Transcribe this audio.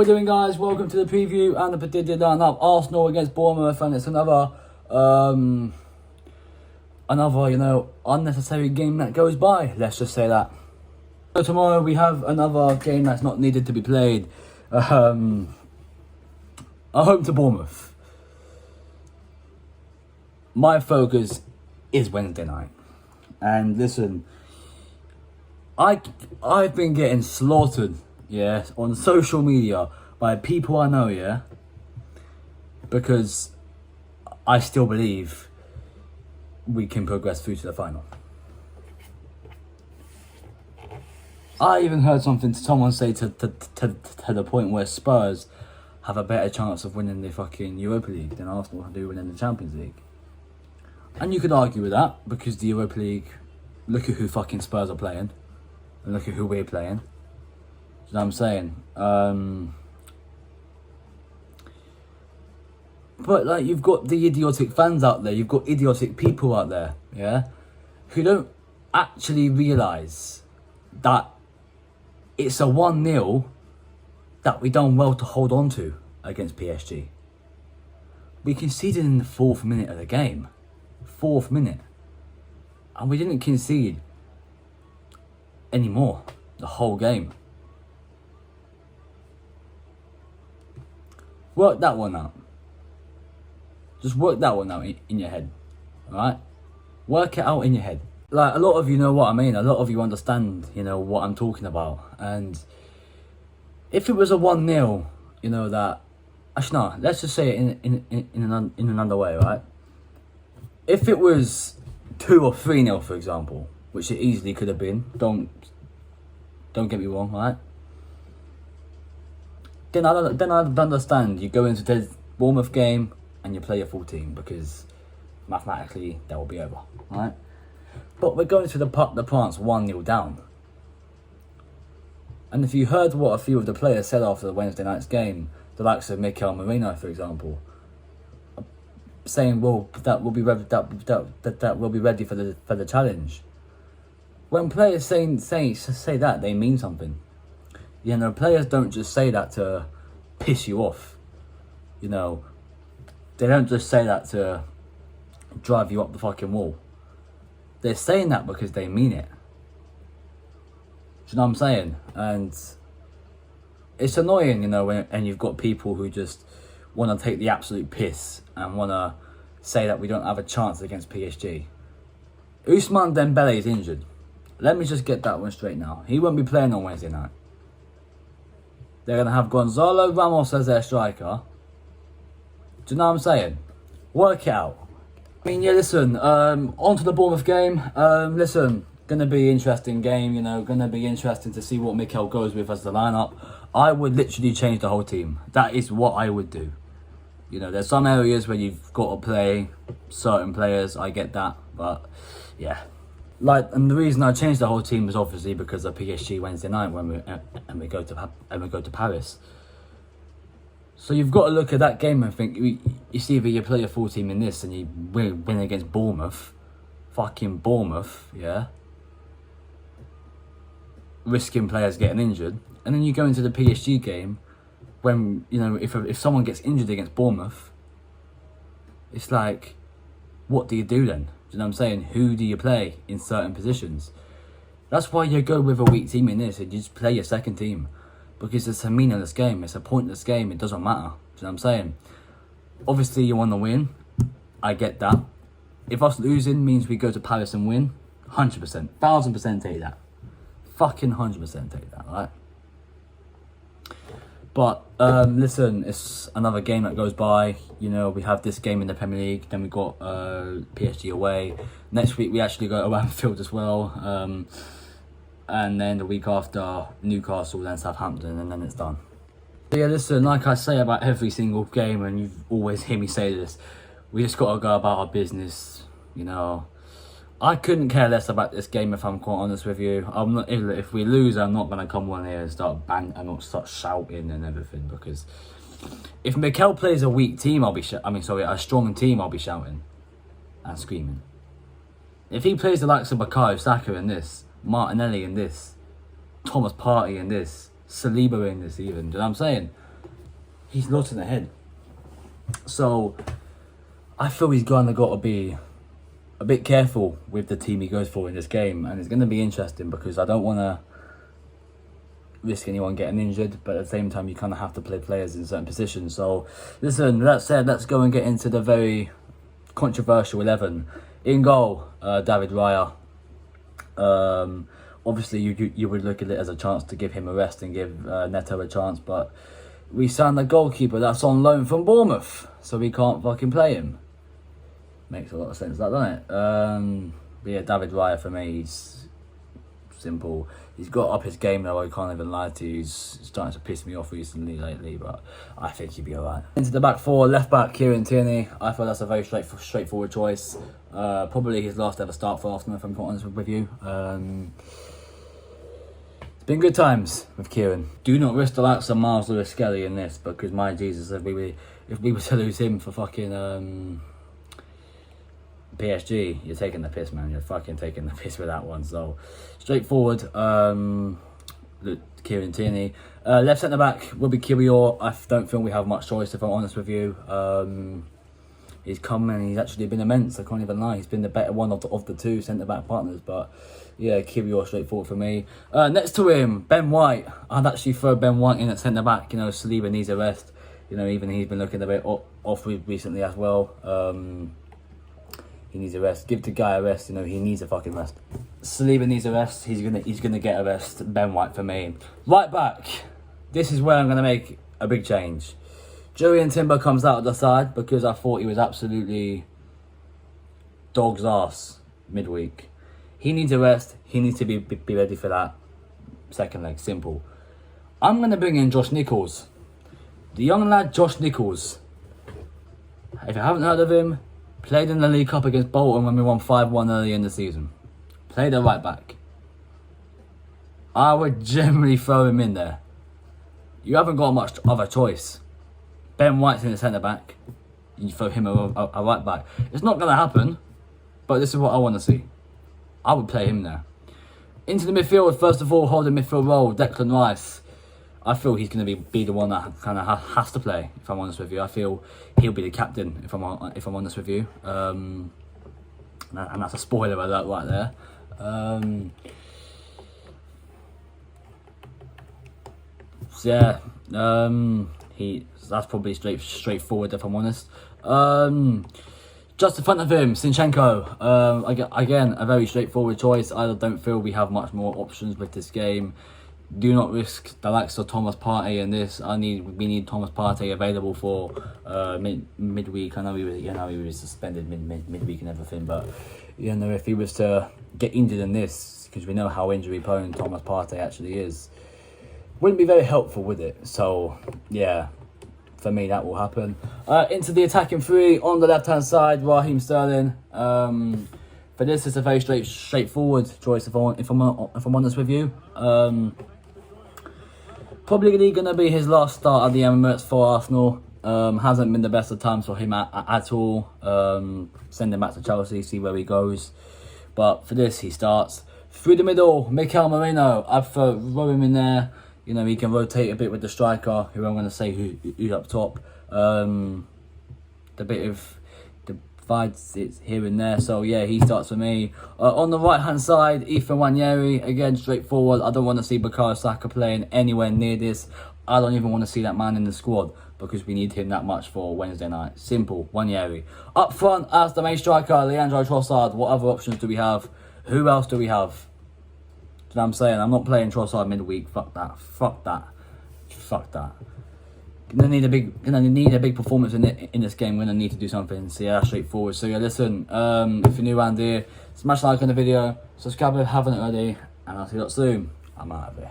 we doing, guys? Welcome to the preview and the predicted lineup. Arsenal against Bournemouth, and it's another unnecessary game that goes by. Let's just say that. So tomorrow we have another game that's not needed to be played. At home to Bournemouth. My focus is Wednesday night, and listen, I've been getting slaughtered, on social media by people I know, because I still believe we can progress through to the final. I even heard someone say to the point where Spurs have a better chance of winning the fucking Europa League than Arsenal do winning the Champions League. And you could argue with that, because the Europa League, look at who fucking Spurs are playing, and look at who we're playing. Do you know what I'm saying? But like, you've got the idiotic fans out there, you've got idiotic people out there, who don't actually realise that it's a 1-0 that we done well to hold on to against PSG. We conceded in the 4th minute of the game. 4th minute. And we didn't concede anymore the whole game. Work that one out. Just work that one out in your head. Alright? Work it out in your head. Like, a lot of you know what I mean. A lot of you understand, what I'm talking about. And if it was a 1-0, that... Actually, no, let's just say it in another way, right? If it was 2 or 3-0, for example, which it easily could have been, don't get me wrong, right? Then I'd understand. You go into the Bournemouth game and you play your full team, because mathematically that will be over, right? But we're going to the Prance 1-0 down. And if you heard what a few of the players said after the Wednesday night's game, the likes of Mikel Merino, for example, saying, "Well, that will be ready. That will be ready for the challenge." When players say that, they mean something. Players don't just say that to piss you off. They don't just say that to drive you up the fucking wall. They're saying that because they mean it. Do you know what I'm saying? And it's annoying, and you've got people who just want to take the absolute piss and want to say that we don't have a chance against PSG. Ousmane Dembele is injured. Let me just get that one straight now. He won't be playing on Wednesday night. They're going to have Gonzalo Ramos as their striker. Do you know what I'm saying? Work it out. I mean, listen, on to the Bournemouth game. Listen, going to be an interesting game, going to be interesting to see what Mikel goes with as the lineup. I would literally change the whole team. That is what I would do. There's some areas where you've got to play certain players. I get that, but yeah. And the reason I changed the whole team was obviously because of PSG Wednesday night when we go to Paris. So you've got to look at that game and think, you see, either you play a full team in this and you win against Bournemouth, fucking Bournemouth, risking players getting injured, and then you go into the PSG game when, if someone gets injured against Bournemouth, it's like, what do you do then? Do you know what I'm saying? Who do you play in certain positions? That's why you go with a weak team in this, and you just play your second team. Because it's a meaningless game, it's a pointless game, it doesn't matter. Do you know what I'm saying? Obviously you want to win, I get that. If us losing means we go to Paris and win, 100%, 1000% take that. Fucking 100% take that, right? But, listen, it's another game that goes by. We have this game in the Premier League, then we got PSG away. Next week we actually go to Anfield as well. And then the week after, Newcastle, then Southampton, and then it's done. But yeah, listen, like I say about every single game, and you've always heard me say this, we just got to go about our business, I couldn't care less about this game, if I'm quite honest with you. I'm not. If we lose, I'm not going to come on here and start start shouting and everything, because if Mikel plays a weak team, a strong team, I'll be shouting and screaming. If he plays the likes of Bukayo Saka in this, Martinelli in this, Thomas Partey in this, Saliba in this even, do you know what I'm saying? he's lost in the head. So I feel he's got to be a bit careful with the team he goes for in this game, and it's going to be interesting because I don't want to risk anyone getting injured, but at the same time you kind of have to play players in certain positions. So listen, that said, let's go and get into the very controversial 11. In goal, David Raya. Obviously you would look at it as a chance to give him a rest and give Neto a chance, but we signed a goalkeeper that's on loan from Bournemouth, so we can't fucking play him. Makes a lot of sense, that, doesn't it? But yeah, David Raya for me, he's simple. He's got up his game though, I can't even lie to you. He's starting to piss me off lately, but I think he'll be alright. Into the back four, left back Kieran Tierney. I thought that's a very straightforward choice. Probably his last ever start for Arsenal, if I'm honest with you. It's been good times with Kieran. Do not risk the likes of Miles Lewis-Skelly in this, because my Jesus, if we were to lose him for fucking PSG, you're taking the piss, man. You're fucking taking the piss with that one. So straightforward. Kieran Tierney. Left centre back will be Kiwior. I don't think we have much choice, if I'm honest with you. He's come and he's actually been immense. I can't even lie. He's been the better one of the two centre back partners. But yeah, Kiwior straightforward for me. Next to him, Ben White. I'd actually throw Ben White in at centre back. You know, Saliba needs a rest. You know, even he's been looking a bit off recently as well. He needs a rest. Give the guy a rest. You know, he needs a fucking rest. Saliba needs a rest. He's gonna get a rest. Ben White for me. Right back. This is where I'm gonna make a big change. Julian Timber comes out of the side because I thought he was absolutely dog's ass midweek. He needs a rest. He needs to be ready for that second leg. Simple. I'm gonna bring in Josh Nichols, the young lad Josh Nichols. If you haven't heard of him, played in the League Cup against Bolton when we won 5-1 early in the season. Played at right back. I would generally throw him in there. You haven't got much other choice. Ben White's in the centre back. You throw him a right back. It's not going to happen, but this is what I want to see. I would play him there. Into the midfield, first of all, holding midfield role, Declan Rice. I feel he's going to be the one that kind of has to play, if I'm honest with you. I feel he'll be the captain, if I'm honest with you. And that's a spoiler alert right there. That's probably straightforward, if I'm honest. Just in front of him, Zinchenko. Again, a very straightforward choice. I don't feel we have much more options with this game. Do not risk the likes of Thomas Partey in this. We need Thomas Partey available for midweek. I know he was suspended midweek and everything, but you know, if he was to get injured in this, because we know how injury prone Thomas Partey actually is, wouldn't be very helpful with it. So yeah, for me that will happen. Into the attacking three on the left hand side, Raheem Sterling. For this, it's a very straightforward choice. If I'm honest with you. Probably going to be his last start at the Emirates for Arsenal. Hasn't been the best of times for him at all. Send him back to Chelsea, see where he goes. But for this, he starts. Through the middle, Mikel Merino. I'd throw him in there. You know, he can rotate a bit with the striker, who I'm going to say who's up top. The bit of divides it's here and there. So yeah, he starts for me. On the right hand side, Ethan Nwaneri, again straightforward. I don't want to see Bukayo Saka playing anywhere near this. I don't even want to see that man in the squad because we need him that much for Wednesday night. Simple, Nwaneri. Up front as the main striker, Leandro Trossard. What other options do we have? Who else do we have? Do you know what I'm saying? I'm not playing Trossard midweek. Fuck that. Gonna need a big performance in this game. We're gonna need to do something. So yeah, straightforward. So yeah, listen. If you're new around here, smash like on the video, subscribe if you haven't already, and I'll see you lot soon. I'm out of here.